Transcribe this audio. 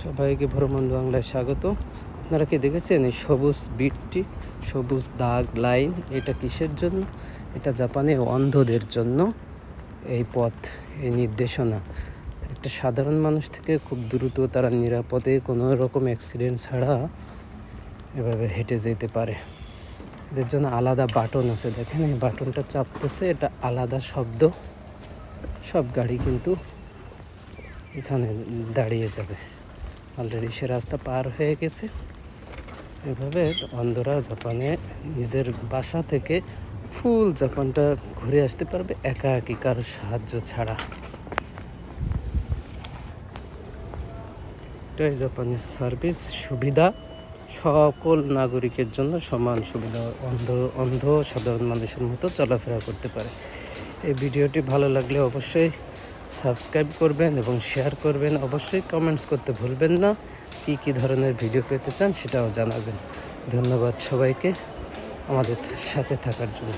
সবাইকে ভ্রমণ বাংলায় স্বাগত। আপনারা কি দেখেছেন এই সবুজ বিটটি, সবুজ দাগ লাইন? এটা কিসের জন্য? এটা জাপানে অন্ধদের জন্য এই পথ, এই নির্দেশনা। একটা সাধারণ মানুষ থেকে খুব দ্রুত তারা নিরাপদে কোনো রকম অ্যাক্সিডেন্ট ছাড়া এভাবে হেঁটে যেতে পারে। এদের জন্য আলাদা বাটন আছে, দেখেন এই বাটনটা চাপতেছে, এটা আলাদা শব্দ। সব গাড়ি কিন্তু এখানে দাঁড়িয়ে যাবে। অলরেডি সে রাস্তা পার হয়ে গেছে। এভাবে অন্ধরা জাপানে নিজের বাসা থেকে ফুল জাপানটা ঘুরে আসতে পারবে একাকী, কারো সাহায্য ছাড়া। এটাই জাপানিজ সার্ভিস সুবিধা, সকল নাগরিকের জন্য সমান সুবিধা। অন্ধ সাধারণ মানুষের মতো চলাফেরা করতে পারে। এই ভিডিওটি ভালো লাগলে অবশ্যই সাবস্ক্রাইব করবেন এবং শেয়ার করবেন। অবশ্যই কমেন্টস করতে ভুলবেন না। কী ধরনের ভিডিও পেতে চান সেটাও জানাবেন। ধন্যবাদ সবাইকে আমাদের সাথে থাকার জন্য।